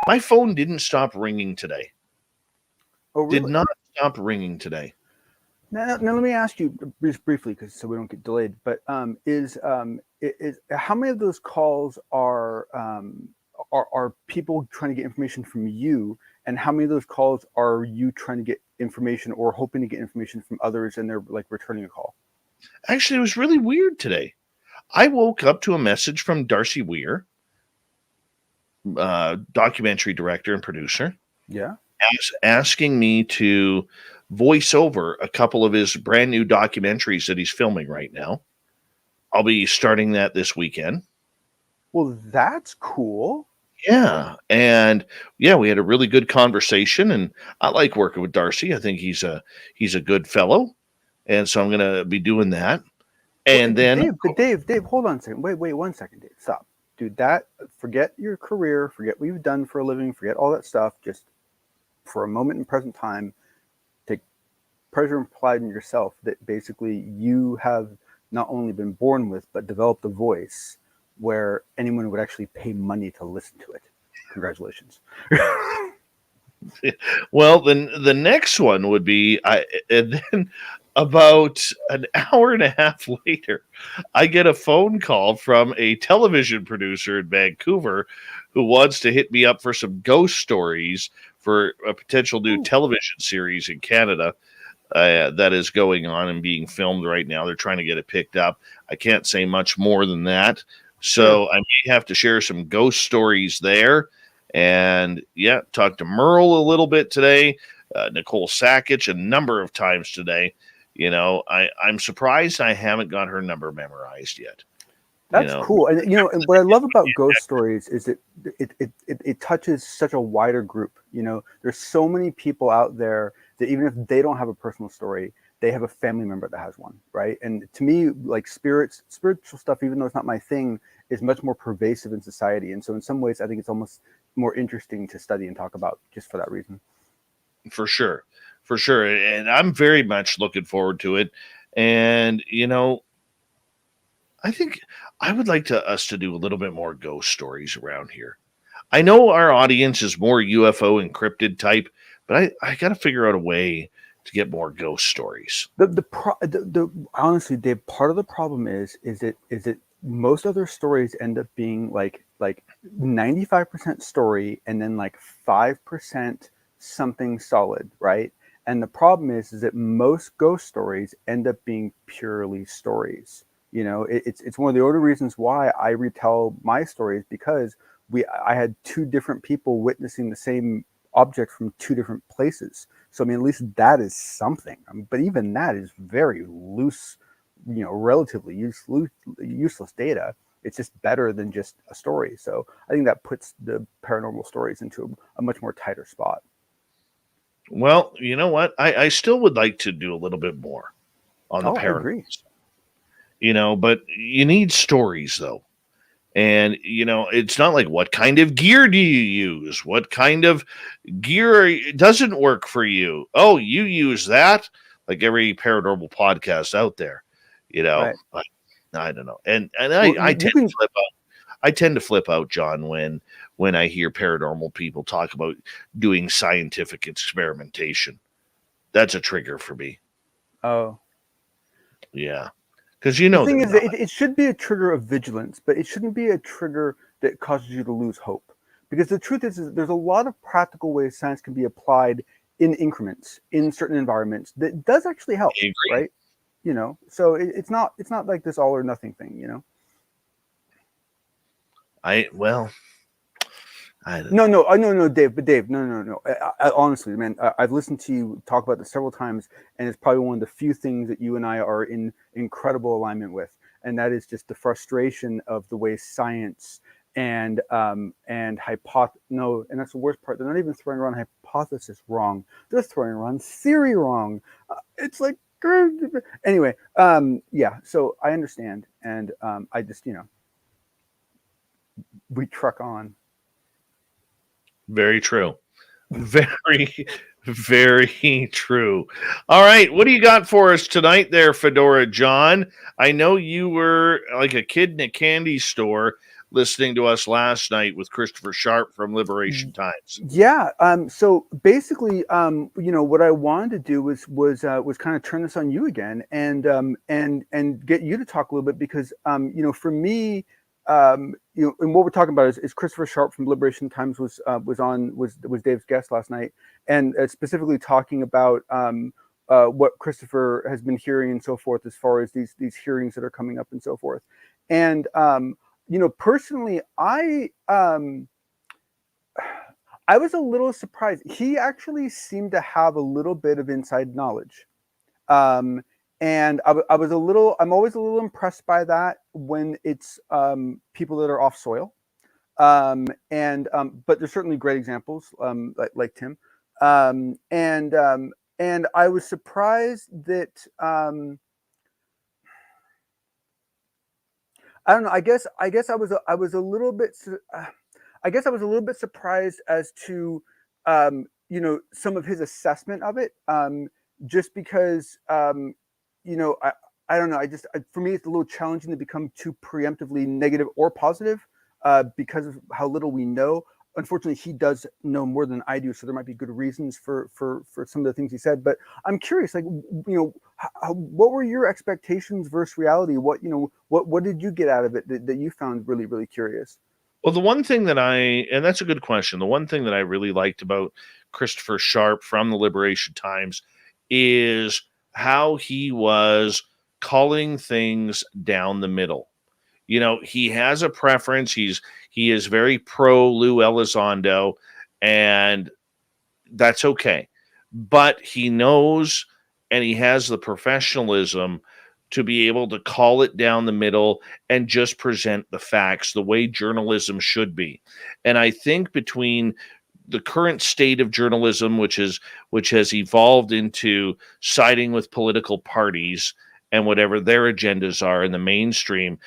My phone didn't stop ringing today. Oh, really? Did not stop ringing today. Now let me ask you briefly, so we don't get delayed. But is how many of those calls are people trying to get information from you, and how many of those calls are you trying to get information or hoping to get information from others, and they're like returning a call? Actually, it was really weird today. I woke up to a message from Darcy Weir, documentary director and producer. Yeah. Asking me to voice over a couple of his brand new documentaries that he's filming right now. I'll be starting that this weekend. Well, that's cool. Yeah. And yeah, we had a really good conversation, and I like working with Darcy. I think he's a good fellow. And so I'm going to be doing that. And then Dave, hold on a second. Wait 1 second, Dave. Stop. Dude, forget your career, forget what you've done for a living, forget all that stuff. Just for a moment in present time, take pleasure and pride in yourself that basically you have not only been born with, but developed a voice where anyone would actually pay money to listen to it. Congratulations. Well, then the next one would be, and then about an hour and a half later, I get a phone call from a television producer in Vancouver who wants to hit me up for some ghost stories for a potential new television series in Canada that is going on and being filmed right now. They're trying to get it picked up. I can't say much more than that. So I may have to share some ghost stories there. And yeah, talk to Merle a little bit today, Nicole Sakic a number of times today. You know, I'm surprised I haven't got her number memorized yet. That's cool. And and what I love about ghost stories is it touches such a wider group. You know, there's so many people out there that even if they don't have a personal story, they have a family member that has one, right? And to me, like spiritual stuff, even though it's not my thing, is much more pervasive in society. And so in some ways, I think it's almost more interesting to study and talk about just for that reason. For sure. And I'm very much looking forward to it. And, I think I would like us to do a little bit more ghost stories around here. I know our audience is more UFO encrypted type, but I got to figure out a way to get more ghost stories. Honestly, Dave, part of the problem is that most other stories end up being like 95% story and then like 5% something solid, right? And the problem is that most ghost stories end up being purely stories. You know, it's one of the other reasons why I retell my stories, because I had two different people witnessing the same object from two different places. So I mean, at least that is something. But even that is very loose, relatively useless data. It's just better than just a story. So I think that puts the paranormal stories into a much more tighter spot. Well, you know what? I still would like to do a little bit more on the paranormal. I agree. But you need stories though. And, it's not like, what kind of gear do you use? What kind of gear doesn't work for you? Oh, you use that? Like every paranormal podcast out there, Right. I don't know. And I tend to flip out. I tend to flip out, John, when I hear paranormal people talk about doing scientific experimentation. That's a trigger for me. Oh. Yeah. Because the thing is, it should be a trigger of vigilance, but it shouldn't be a trigger that causes you to lose hope. Because the truth is there's a lot of practical ways science can be applied in increments in certain environments that does actually help, right? So it's not like this all or nothing thing, No, Dave, no. I honestly, man, I've listened to you talk about this several times, and it's probably one of the few things that you and I are in incredible alignment with, and that is just the frustration of the way science and that's the worst part. They're not even throwing around hypothesis wrong; they're throwing around theory wrong. It's like, anyway, yeah. So I understand, and I just, we truck on. Very true. Very, very true. All right. What do you got for us tonight there, Fedora John? I know you were like a kid in a candy store listening to us last night with Christopher Sharp from Liberation Times. Yeah. So basically, what I wanted to do was kind of turn this on you again, and get you to talk a little bit, because for me, and what we're talking about is Christopher Sharp from Liberation Times was Dave's guest last night, and specifically talking about what Christopher has been hearing and so forth, as far as these hearings that are coming up and so forth. And personally, I was a little surprised. He actually seemed to have a little bit of inside knowledge. And I'm always a little impressed by that when it's people that are off soil. But there's certainly great examples, like Tim. And I was surprised that, I don't know. I guess I was a little bit. I guess I was a little bit surprised as to some of his assessment of it. Just because I don't know. For me, it's a little challenging to become too preemptively negative or positive, because of how little we know. Unfortunately, he does know more than I do, so there might be good reasons for some of the things he said. But I'm curious, like, what were your expectations versus reality? What did you get out of it that you found really, really curious? Well, the one thing that and that's a good question. The one thing that I really liked about Christopher Sharp from the Liberation Times is how he was calling things down the middle. He has a preference. He is very pro Lou Elizondo, and that's okay. But he knows, and he has the professionalism to be able to call it down the middle and just present the facts the way journalism should be. And I think between the current state of journalism, which has evolved into siding with political parties and whatever their agendas are in the mainstream,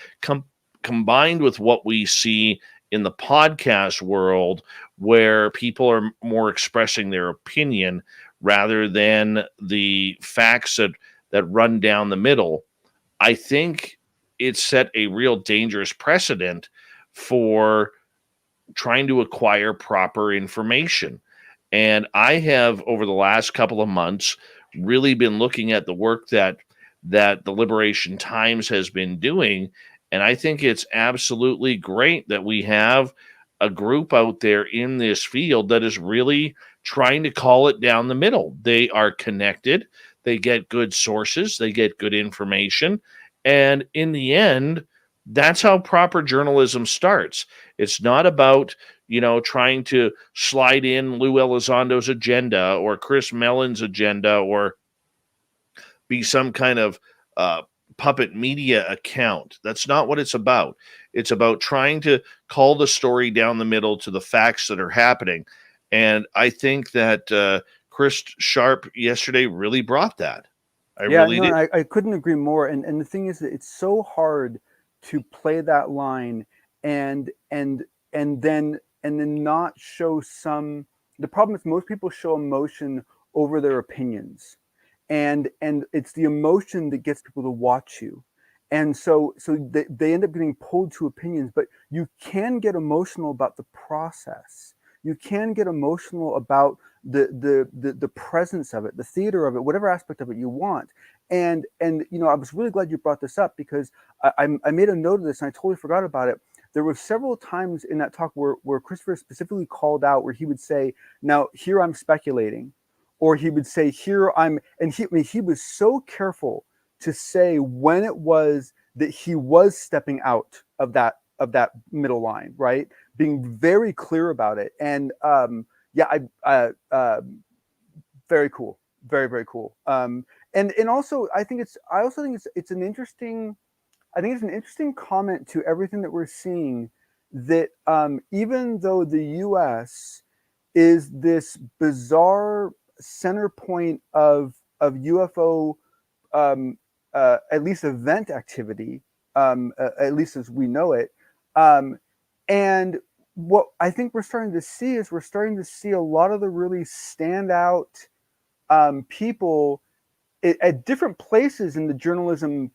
combined with what we see in the podcast world, where people are more expressing their opinion rather than the facts that run down the middle, I think it set a real dangerous precedent for trying to acquire proper information. And I have, over the last couple of months, really been looking at the work that the Liberation Times has been doing. And I think it's absolutely great that we have a group out there in this field that is really trying to call it down the middle. They are connected. They get good sources. They get good information. And in the end, that's how proper journalism starts. It's not about, trying to slide in Lou Elizondo's agenda or Chris Mellon's agenda or be some kind of puppet media account. That's not what it's about. It's about trying to call the story down the middle to the facts that are happening. And I think that Chris Sharp yesterday really brought that. I couldn't agree more. And the thing is that it's so hard to play that line and then not show some. The problem is most people show emotion over their opinions, and it's the emotion that gets people to watch you, and so they end up getting pulled to opinions. But you can get emotional about the process. You can get emotional about the presence of it, the theater of it, whatever aspect of it you want. And I was really glad you brought this up, because I made a note of this and I totally forgot about it. There were several times in that talk where Christopher specifically called out, where he would say, "Now here I'm speculating," or he would say, "Here I'm," and he was so careful to say when it was that he was stepping out of that middle line, right? Being very clear about it. And very cool, very, very cool. And also I think it's an interesting comment to everything that we're seeing, that even though the US is this bizarre center point of UFO, at least event activity, at least as we know it, and what I think we're starting to see is a lot of the really standout people at different places in the journalism,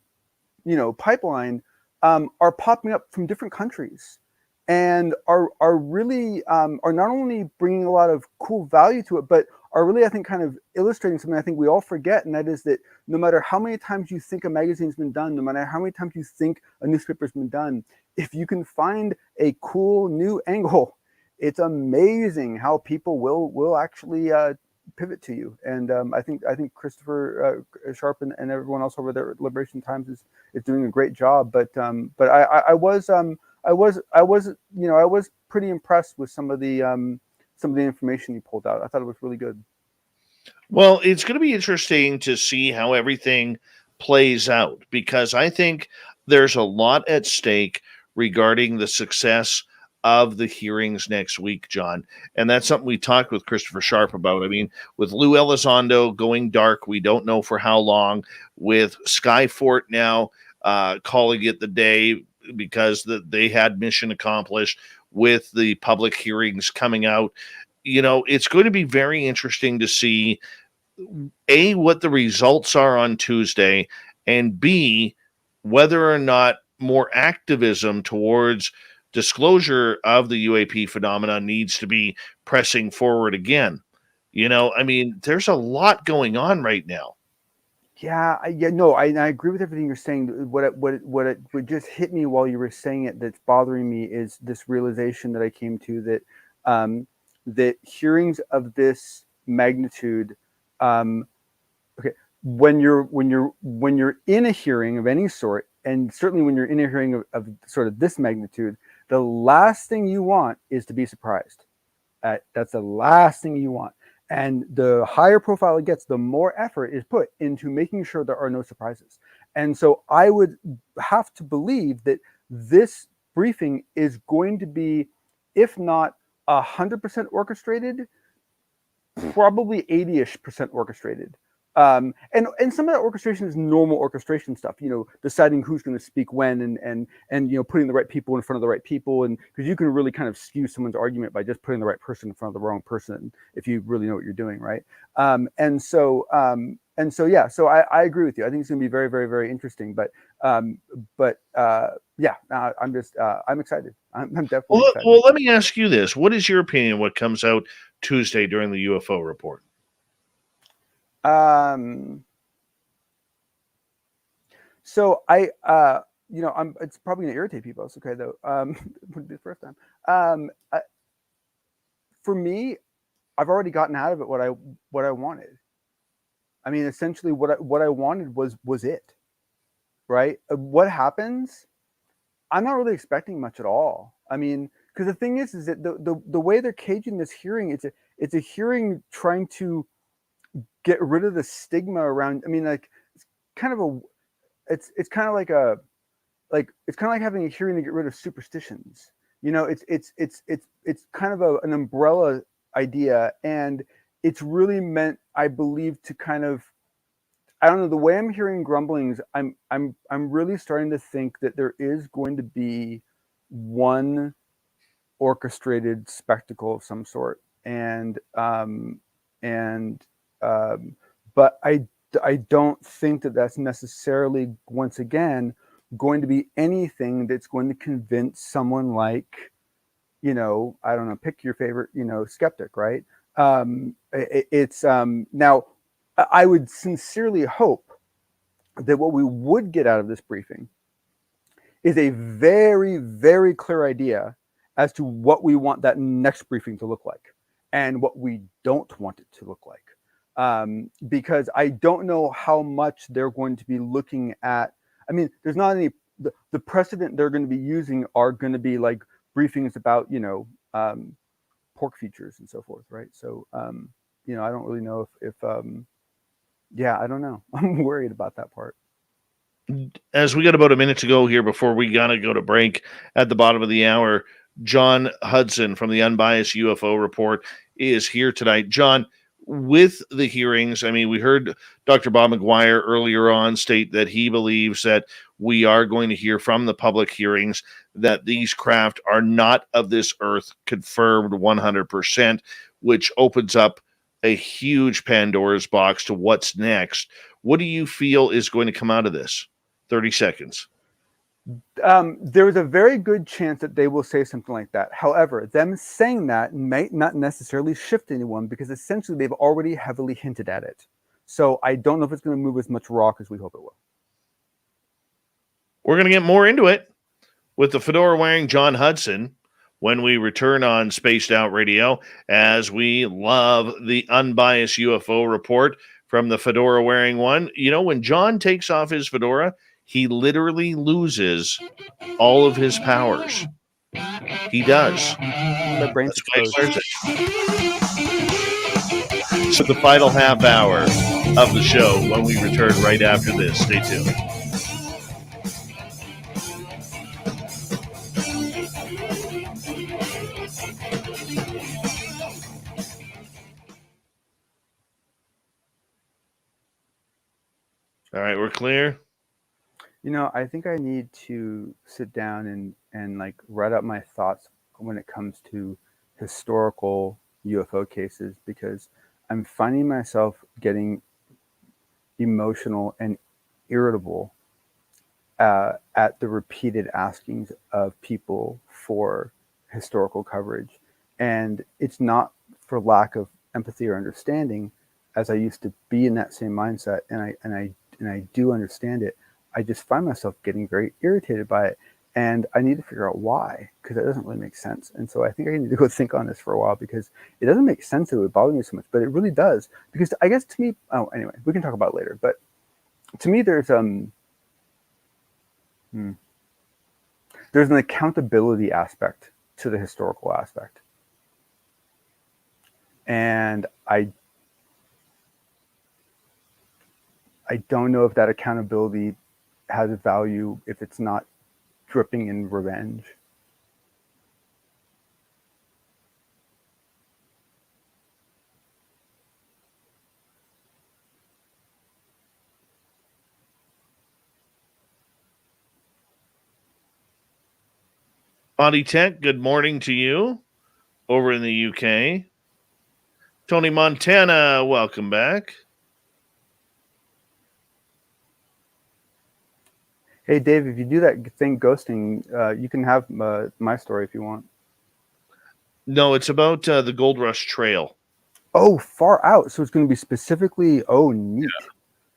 pipeline, are popping up from different countries. and are really are not only bringing a lot of cool value to it, but are really, I think, kind of illustrating something I think we all forget, and that is that no matter how many times you think a magazine's been done, no matter how many times you think a newspaper's been done, if you can find a cool new angle, it's amazing how people will actually pivot to you. And I think Christopher Sharp and everyone else over there at Liberation Times is doing a great job. But I was pretty impressed with some of the information you pulled out. I thought it was really good. Well, it's going to be interesting to see how everything plays out, because I think there's a lot at stake regarding the success of the hearings next week, John. And that's something we talked with Christopher Sharp about. I mean, with Lou Elizondo going dark, we don't know for how long. With Skyfort now calling it the day because they had mission accomplished, with the public hearings coming out, it's going to be very interesting to see, A, what the results are on Tuesday, and B, whether or not more activism towards disclosure of the UAP phenomena needs to be pressing forward again. I mean, there's a lot going on right now. Yeah, I agree with everything you're saying. What just hit me while you were saying it that's bothering me is this realization that I came to that hearings of this magnitude, okay, when you're in a hearing of any sort, and certainly when you're in a hearing of sort of this magnitude, the last thing you want is to be surprised. That's the last thing you want. And the higher profile it gets, the more effort is put into making sure there are no surprises. And so I would have to believe that this briefing is going to be, if not 100% orchestrated, probably 80-ish% orchestrated. And some of that orchestration is normal orchestration stuff, deciding who's going to speak when, and putting the right people in front of the right people, and because you can really kind of skew someone's argument by just putting the right person in front of the wrong person if you really know what you're doing, right? And so yeah, so I agree with you. I think it's going to be very, very, very interesting. But yeah, I'm excited. I'm definitely excited. Well, let me ask you this: what is your opinion on what comes out Tuesday during the UFO report? So it's probably gonna irritate people. It's okay though. Wouldn't be the first time. For me, I've already gotten out of it what I wanted. I mean, essentially, what I wanted was it, right? What happens? I'm not really expecting much at all. I mean, because the thing is that the way they're caging this hearing, it's a hearing trying to get rid of the stigma around. I mean, like it's kind of like having a hearing to get rid of superstitions. It's kind of an umbrella idea, and it's really meant, I believe, to kind of, I don't know, the way I'm hearing grumblings, I'm really starting to think that there is going to be one orchestrated spectacle of some sort, but I don't think that that's necessarily, once again, going to be anything that's going to convince someone like, I don't know, pick your favorite, skeptic, right? Now, I would sincerely hope that what we would get out of this briefing is a very, very clear idea as to what we want that next briefing to look like and what we don't want it to look like. Because I don't know how much they're going to be looking at. I mean, there's not any, the precedent they're going to be using are going to be like briefings about, pork features and so forth, right? So, I don't really know if yeah, I don't know. I'm worried about that part. As we got about a minute to go here before we gotta go to break at the bottom of the hour, Jon Hudson from the Unbiased UFO Report is here tonight. John, with the hearings, I mean, we heard Dr. Bob McGuire earlier on state that he believes that we are going to hear from the public hearings that these craft are not of this earth, confirmed 100%, which opens up a huge Pandora's box to what's next. What do you feel is going to come out of this? 30 seconds. There is a very good chance that they will say something like that. However, them saying that might not necessarily shift anyone because essentially they've already heavily hinted at it. So I don't know if it's going to move as much rock as we hope it will. We're going to get more into it with the fedora wearing Jon Hudson when we return on Spaced Out Radio, as we love the Unbiased UFO Report from the fedora wearing one. You know, when Jon takes off his fedora, he literally loses all of his powers. He does. My brain's exposed. So the final half hour of the show when we return right after this. Stay tuned. All right, we're clear. You know, I think I need to sit down and like write out my thoughts when it comes to historical UFO cases, because I'm finding myself getting emotional and irritable at the repeated askings of people for historical coverage. And it's not for lack of empathy or understanding, as I used to be in that same mindset, and I do understand it. I just find myself getting very irritated by it, and I need to figure out why, because it doesn't really make sense. And so I think I need to go think on this for a while, because it doesn't make sense that it would bother me so much, but it really does. Because I guess to me, oh, anyway, we can talk about it later. But to me, there's an accountability aspect to the historical aspect, and I don't know if that accountability has a value if it's not dripping in revenge. Audie Tech, good morning to you over in the UK. Tony Montana, welcome back. Hey, Dave, if you do that thing ghosting, you can have my story if you want. No, it's about the Gold Rush Trail. Oh, far out. So it's going to be specifically, oh, neat.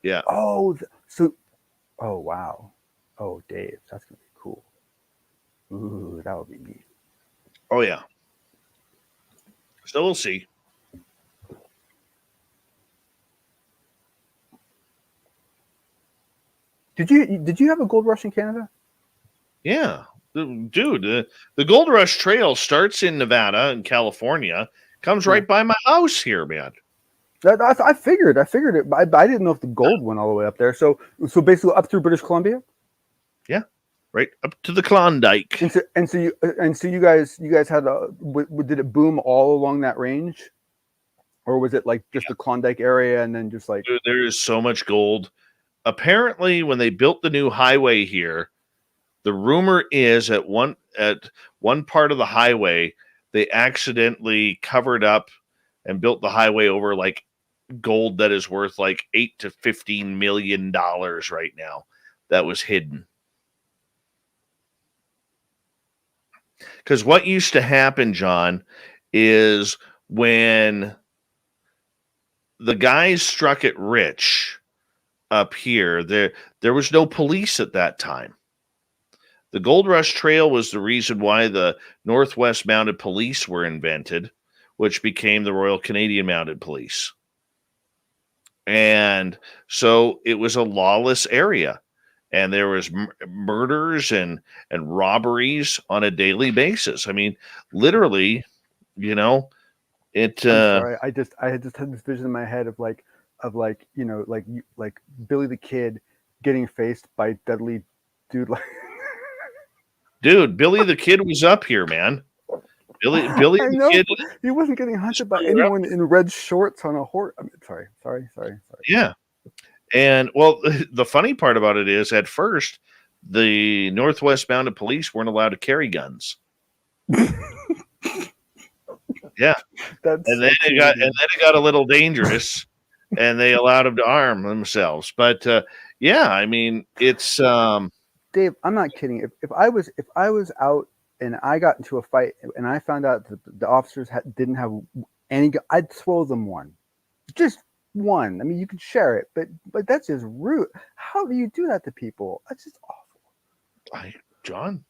Yeah. Oh, oh, wow. Oh, Dave, that's going to be cool. Ooh, that would be neat. Oh, yeah. So we'll see. Did you have a gold rush in Canada? Yeah. Dude, the Gold Rush Trail starts in Nevada and California, comes right by my house here, man. I figured it, but I didn't know if the gold went all the way up there. So basically up through British Columbia. Yeah, right up to the Klondike. And so you guys had did it boom all along that range, or was it like just the Klondike area and then just like? Dude, there is so much gold. Apparently, when they built the new highway here, the rumor is at one part of the highway they accidentally covered up and built the highway over like gold that is worth like $8 to $15 million right now. That was hidden. Because what used to happen, John, is when the guys struck it rich up here, there was no police at that time. The Gold Rush Trail was the reason why the Northwest Mounted Police were invented, which became the Royal Canadian Mounted Police. And so it was a lawless area, and there was murders and robberies on a daily basis. I mean, literally, you know, it. I'm sorry, I just had this vision in my head of like you know, like Billy the Kid getting faced by deadly dude like. Dude, Billy the Kid was up here, man. Billy the Kid. He wasn't getting hunted by anyone in red shorts on a horse. I mean, sorry. Yeah. And well, the funny part about it is at first, the Northwest Mounted Police weren't allowed to carry guns. Yeah. And then it got a little dangerous, and they allowed them to arm themselves. But yeah, I mean, it's Dave, I'm not kidding. If I was out and I got into a fight and I found out that the officers didn't have any, I'd throw them one, just one. I mean, you could share it, but that's just rude. How do you do that to people? That's just awful. John,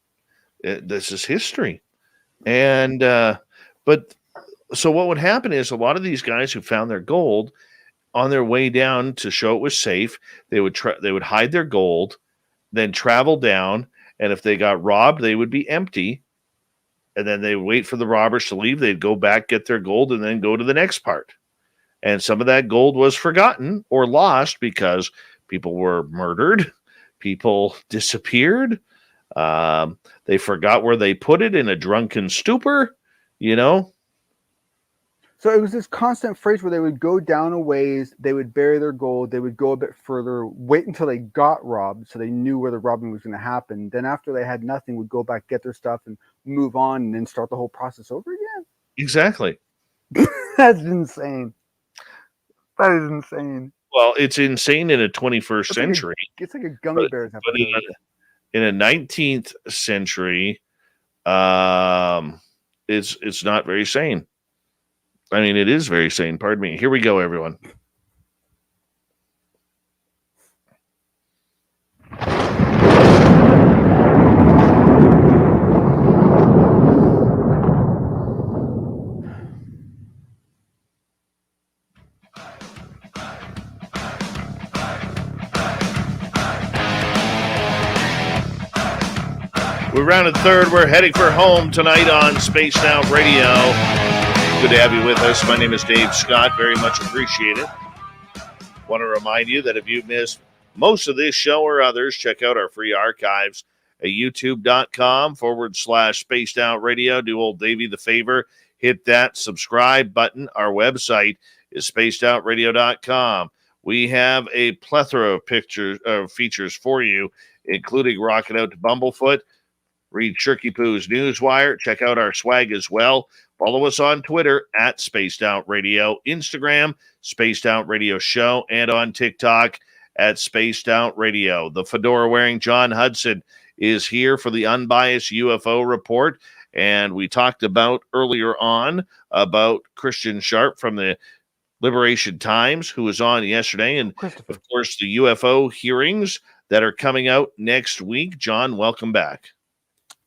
this is history, and but so what would happen is a lot of these guys who found their gold on their way down to show it was safe, they would hide their gold, then travel down, and if they got robbed, they would be empty, and then they would wait for the robbers to leave. They'd go back, get their gold, and then go to the next part. And some of that gold was forgotten or lost because people were murdered, people disappeared, they forgot where they put it in a drunken stupor, you know. So it was this constant phrase where they would go down a ways, they would bury their gold, they would go a bit further, wait until they got robbed so they knew where the robbing was going to happen. Then after they had nothing, would go back, get their stuff, and move on, and then start the whole process over again. Exactly. That's insane. That is insane. Well, it's insane in a 21st century. It's like a gummy bears episode. But in a 19th century, it's not very sane. I mean, it is very sane. Pardon me. Here we go, everyone. We're rounded third. We're heading for home tonight on Spaced Out Radio. Good to have you with us. My name is Dave Scott. Very much appreciate it. Want to remind you that if you missed most of this show or others, check out our free archives at youtube.com/Spaced Out Radio. Do old Davey the favor. Hit that subscribe button. Our website is spacedoutradio.com. We have a plethora of features for you, including rocking out to Bumblefoot. Read Shirky Poo's Newswire. Check out our swag as well. Follow us on Twitter at Spaced Out Radio, Instagram, Spaced Out Radio Show, and on TikTok at Spaced Out Radio. The fedora-wearing Jon Hudson is here for the Unbiased UFO Report, and we talked about earlier on about Christian Sharp from the Liberation Times, who was on yesterday, and of course the UFO hearings that are coming out next week. John, welcome back.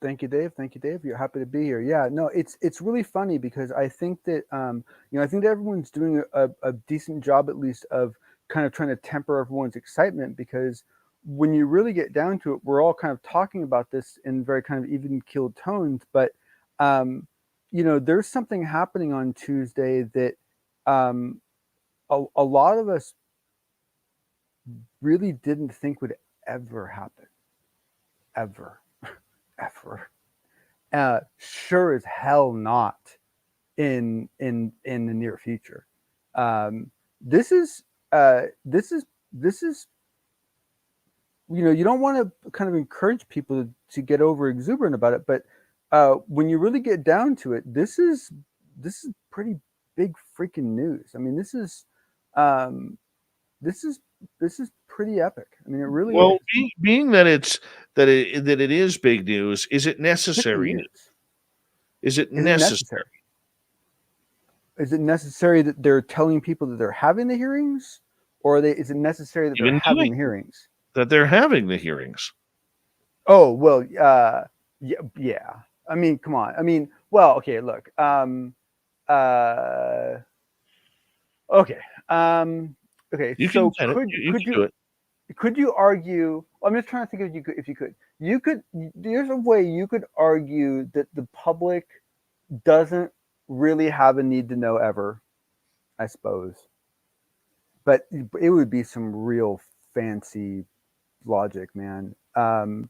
Thank you, Dave. Thank you, Dave. You're happy to be here. Yeah, no, it's really funny because I think that I think that everyone's doing a decent job, at least, of kind of trying to temper everyone's excitement, because when you really get down to it, we're all kind of talking about this in very kind of even-keeled tones. But there's something happening on Tuesday that a lot of us really didn't think would ever happen, ever. Sure as hell not in the near future. This is you don't want to kind of encourage people to get over exuberant about it, but when you really get down to it, this is pretty big freaking news. I mean, this is pretty epic. I mean, it really is. Being that it is big news, is it necessary? Is it necessary? Is it necessary that they're telling people that they're having the hearings, or is it necessary that they're having the hearings? That they're having the hearings. Oh well, yeah. I mean, come on. I mean, well, okay. Look. Okay. Okay. Could you argue? I'm just trying to think if you could. There's a way you could argue that the public doesn't really have a need to know ever, I suppose. But it would be some real fancy logic, man. To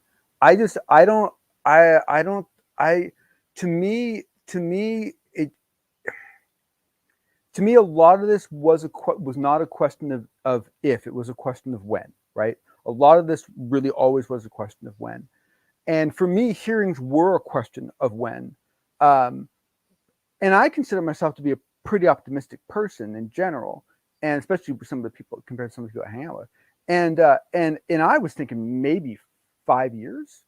me, a lot of this was not a question of if, it was a question of when, right? A lot of this really always was a question of when. And for me, hearings were a question of when. And I consider myself to be a pretty optimistic person in general, and especially with some of the people, compared to some of the people I hang out with. And I was thinking maybe 5 years?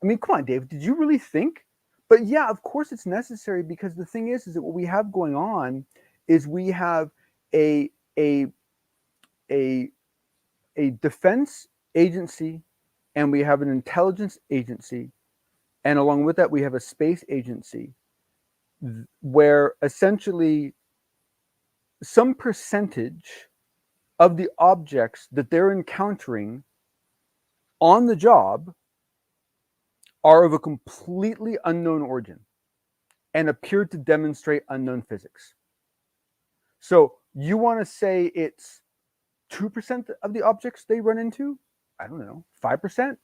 I mean, come on, Dave, did you really think? But yeah, of course it's necessary, because the thing is that what we have going on is we have a a defense agency, and we have an intelligence agency, and along with that we have a space agency, where essentially some percentage of the objects that they're encountering on the job are of a completely unknown origin and appear to demonstrate unknown physics. So you want to say it's 2% of the objects they run into? I don't know, 5%?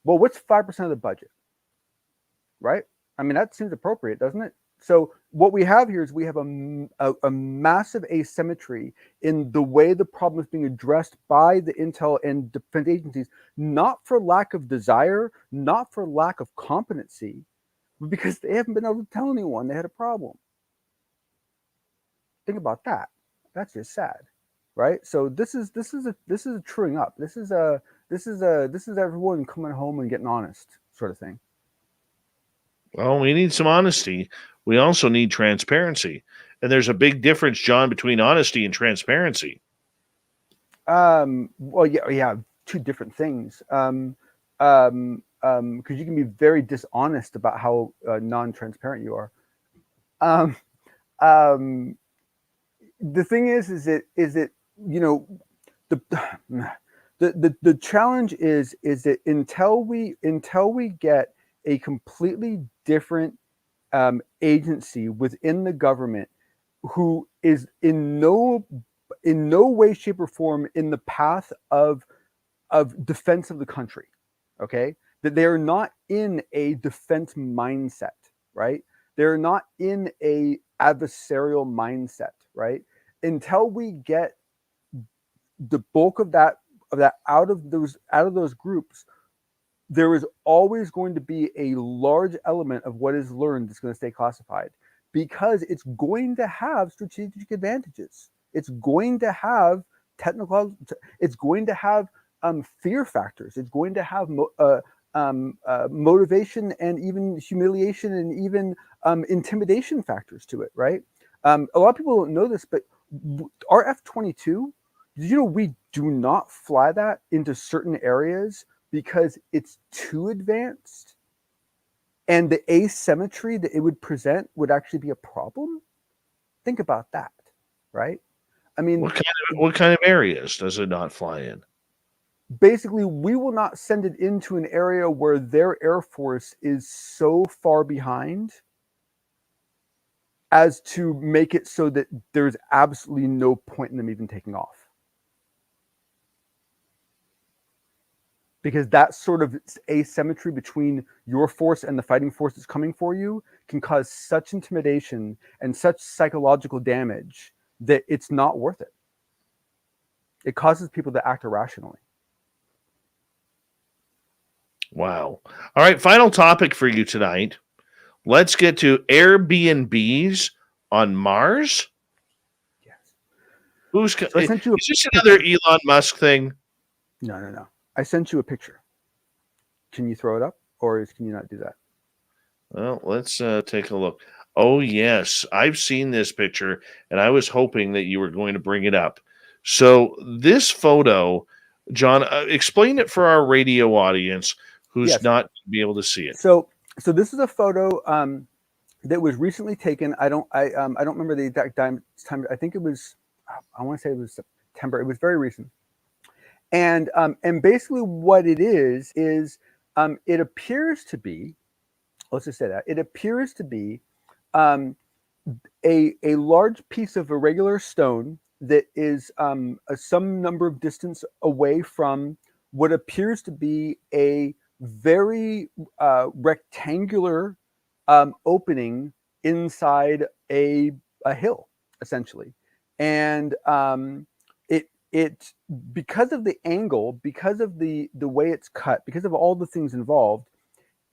Well, what's 5% of the budget? Right? I mean, that seems appropriate, doesn't it? So what we have here is we have a massive asymmetry in the way the problem is being addressed by the intel and defense agencies, not for lack of desire, not for lack of competency, but because they haven't been able to tell anyone they had a problem. Think about that. That's just sad, right? So this is a truing up. This is everyone coming home and getting honest, sort of thing. Well, we need some honesty. We also need transparency. And there's a big difference, John, between honesty and transparency. Well, yeah, two different things. Because you can be very dishonest about how non-transparent you are. The thing is that you know, the challenge is that until we get a completely different agency within the government who is in no way, shape, or form in the path of defense of the country, okay? That they are not in a defense mindset, right? They're not in a adversarial mindset, right? Until we get the bulk of that out of those groups, there is always going to be a large element of what is learned that's going to stay classified, because it's going to have strategic advantages. It's going to have technical. It's going to have fear factors. It's going to have motivation and even humiliation and even intimidation factors to it, right? A lot of people don't know this, but our F-22, did you know we do not fly that into certain areas because it's too advanced, and the asymmetry that it would present would actually be a problem? Think about that, right? I mean, what kind of areas does it not fly in? Basically, we will not send it into an area where their Air Force is so far behind as to make it so that there's absolutely no point in them even taking off. Because that sort of asymmetry between your force and the fighting force that's coming for you can cause such intimidation and such psychological damage that it's not worth it. It causes people to act irrationally. Wow. All right, final topic for you tonight. Let's get to Airbnbs on Mars. Yes. So is this another Elon Musk thing? No. I sent you a picture. Can you throw it up, or can you not do that? Well, let's take a look. Oh, yes. I've seen this picture, and I was hoping that you were going to bring it up. So this photo, John, explain it for our radio audience who's not be able to see it. So this is a photo that was recently taken. I don't remember the exact time. I think it was, I want to say it was September. It was very recent. And basically what it is it appears to be, let's just say that, it appears to be a large piece of irregular stone that is some number of distance away from what appears to be a very rectangular opening inside a hill, essentially. And it because of the angle, because of the way it's cut, because of all the things involved,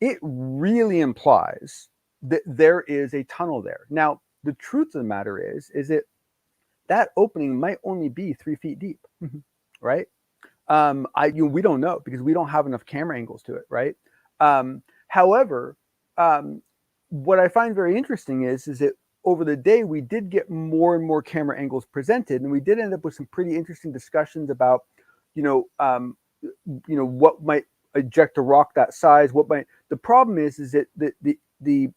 it really implies that there is a tunnel there. Now, the truth of the matter is that opening might only be 3 feet deep, right? We don't know because we don't have enough camera angles to it, right? However, what I find very interesting is that over the day we did get more and more camera angles presented, and we did end up with some pretty interesting discussions about, what might eject a rock that size. What might the problem is that the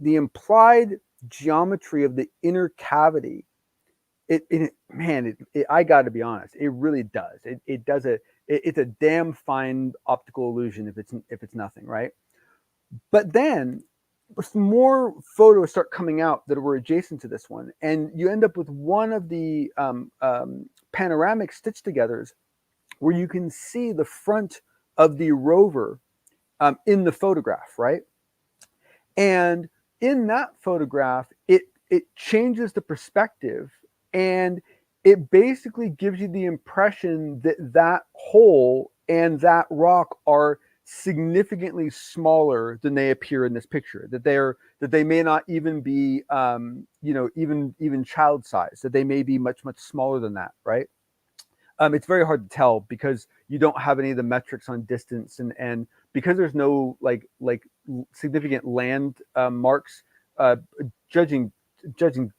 implied geometry of the inner cavity. I got to be honest, it really does. It does it's a damn fine optical illusion if it's nothing, right? But then some more photos start coming out that were adjacent to this one, and you end up with one of the panoramic stitch togethers where you can see the front of the rover in the photograph, right? And in that photograph, it changes the perspective, and it basically gives you the impression that that hole and that rock are significantly smaller than they appear in this picture. That they may not even be, even child size. That they may be much smaller than that, right? It's very hard to tell because you don't have any of the metrics on distance, and because there's no like significant land marks judging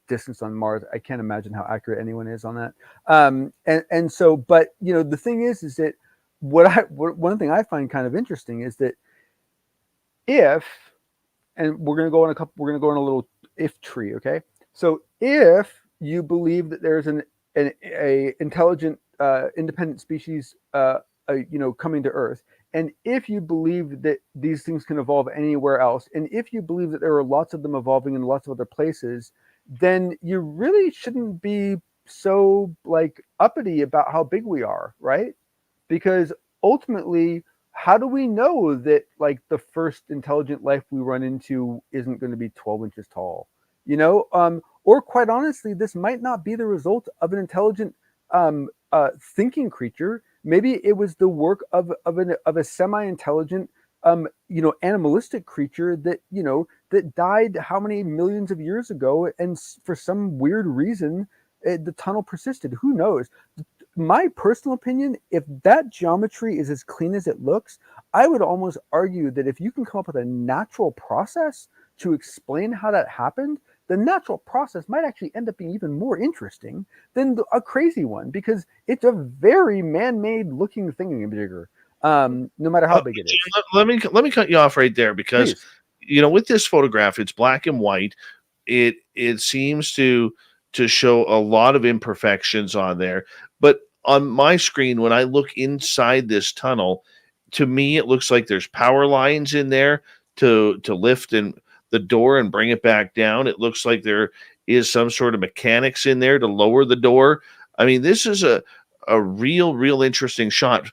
distance on Mars. I can't imagine how accurate anyone is on that. And so, but the thing is that one thing I find kind of interesting is that we're going to go on a little if tree, okay? So if you believe that there's an intelligent independent species coming to Earth, and if you believe that these things can evolve anywhere else, and if you believe that there are lots of them evolving in lots of other places, then you really shouldn't be so uppity about how big we are, right? Because ultimately, how do we know that the first intelligent life we run into isn't going to be 12 inches tall? Or quite honestly, this might not be the result of an intelligent thinking creature. Maybe it was the work of a semi-intelligent, animalistic creature that died how many millions of years ago, and for some weird reason, the tunnel persisted. Who knows? My personal opinion, if that geometry is as clean as it looks, I would almost argue that if you can come up with a natural process to explain how that happened, the natural process might actually end up being even more interesting than a crazy one, because it's a very man-made looking thingamajigger, no matter how big it is. Let me cut you off right there, because Please. With this photograph, it's black and white. It seems to show a lot of imperfections on there, but on my screen, when I look inside this tunnel, to me it looks like there's power lines in there to lift the door and bring it back down. It looks like there is some sort of mechanics in there to lower the door. I mean, this is a real interesting shot.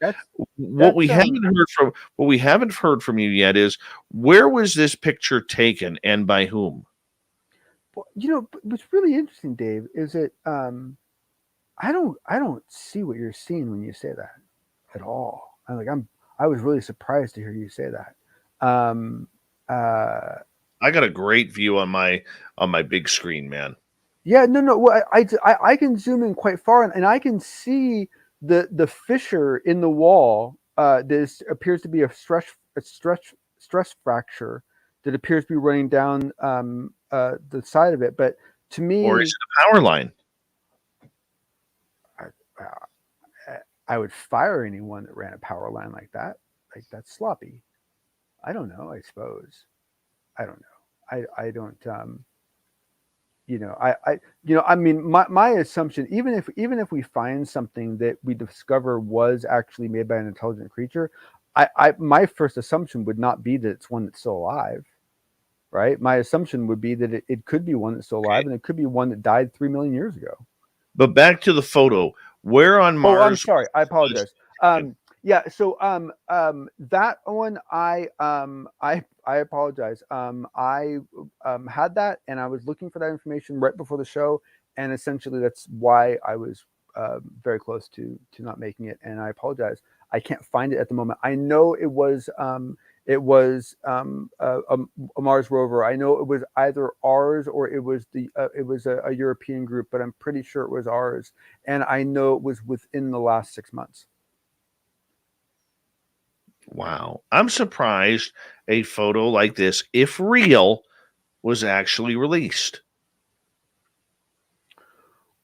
What we haven't heard from you yet is, where was this picture taken and by whom? Well, what's really interesting, Dave, is that I don't see what you're seeing when you say that at all. I was really surprised to hear you say that. I got a great view on my big screen, man. Yeah, no. Well, I can zoom in quite far, and I can see the fissure in the wall. This appears to be a stress fracture that appears to be running down the side of it. But to me, or is it a power line? I would fire anyone that ran a power line like that. That's sloppy. I don't know. I suppose. I don't know. I don't. I mean, my assumption, even if we find something that we discover was actually made by an intelligent creature, my first assumption would not be that it's one that's still alive, right? My assumption would be that it could be one that's still alive, and it could be one that died 3 million years ago. But back to the photo. Where on Mars? Oh, I'm sorry. I apologize. Yeah. So that one, I apologize. I had that, and I was looking for that information right before the show, and essentially that's why I was very close to not making it. And I apologize. I can't find it at the moment. I know it was a Mars rover. I know it was either ours or it was a European group, but I'm pretty sure it was ours. And I know it was within the last 6 months. Wow. I'm surprised a photo like this, if real, was actually released.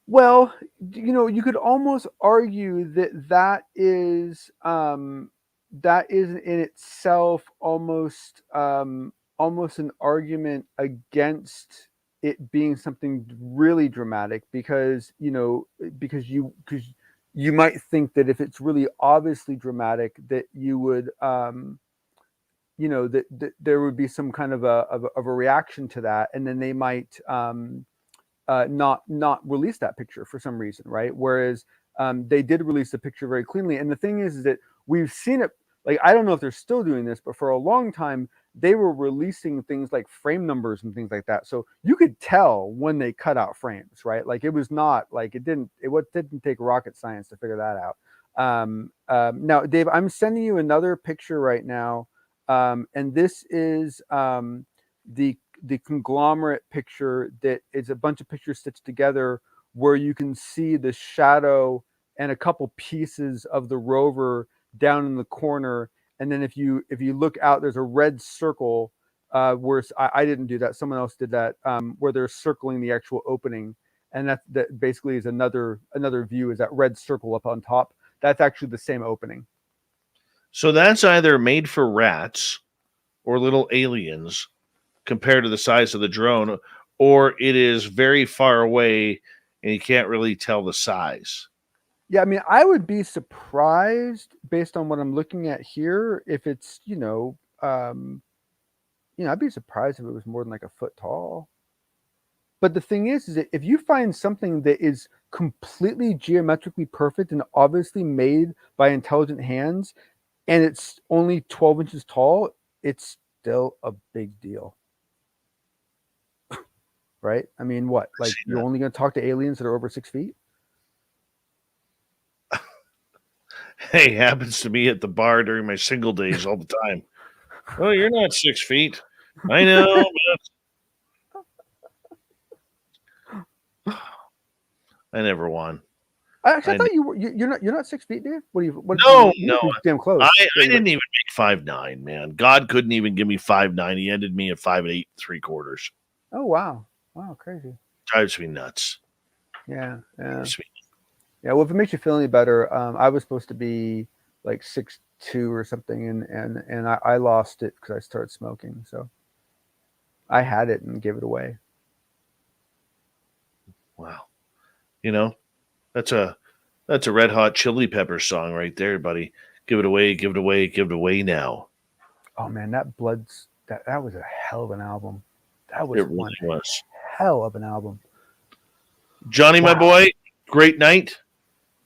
Well, you could almost argue that is in itself almost an argument against it being something really dramatic, because you might think that if it's really obviously dramatic, that you would that there would be some kind of a reaction to that, and then they might not release that picture for some reason, right? Whereas they did release the picture very cleanly. And the thing is that we've seen it. Like, I don't know if they're still doing this, but for a long time they were releasing things like frame numbers and things like that, so you could tell when they cut out frames, right? Like, it was not like it didn't take rocket science to figure that out. Now, Dave, I'm sending you another picture right now, and this is the conglomerate picture that is a bunch of pictures stitched together, where you can see the shadow and a couple pieces of the rover down in the corner. And then if you look out, there's a red circle, where I didn't do that, someone else did that, where they're circling the actual opening. And that basically is another view, is that red circle up on top. That's actually the same opening. So that's either made for rats or little aliens compared to the size of the drone, or it is very far away and you can't really tell the size. Yeah, I mean, I would be surprised based on what I'm looking at here if it's, I'd be surprised if it was more than like a foot tall. But the thing is that if you find something that is completely geometrically perfect and obviously made by intelligent hands, and it's only 12 inches tall, it's still a big deal. Right? I mean, what? Like, you're only going to talk to aliens that are over 6 feet? Hey, happens to me at the bar during my single days all the time. Oh, you're not 6 feet. I know, but I never won. Actually, I thought you're not 6 feet, Dave. No. Damn close. I didn't even make 5'9", man. God couldn't even give me 5'9". He ended me at 5'8" 3/4. Oh, wow. Wow, crazy. Drives me nuts. Yeah. Well, if it makes you feel any better, I was supposed to be like 6'2" or something, and I lost it because I started smoking. So I had it and gave it away. Wow. That's a Red Hot Chili Peppers song right there, buddy. Give it away, give it away, give it away now. Oh man, that was a hell of an album. That was hell of an album. Johnny, my boy, great night.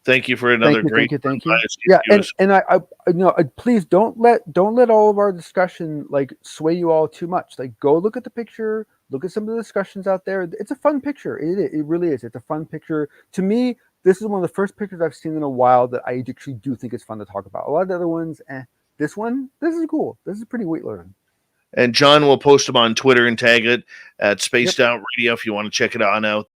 Thank you for another great. Thank you. Yeah, and I please don't let all of our discussion like sway you all too much. Like, go look at the picture, look at some of the discussions out there. It's a fun picture. It really is. It's a fun picture. To me, this is one of the first pictures I've seen in a while that I actually do think is fun to talk about. A lot of the other ones, this is cool. This is pretty weight loading. And John will post them on Twitter and tag it at Spaced Out Radio if you want to check it on out.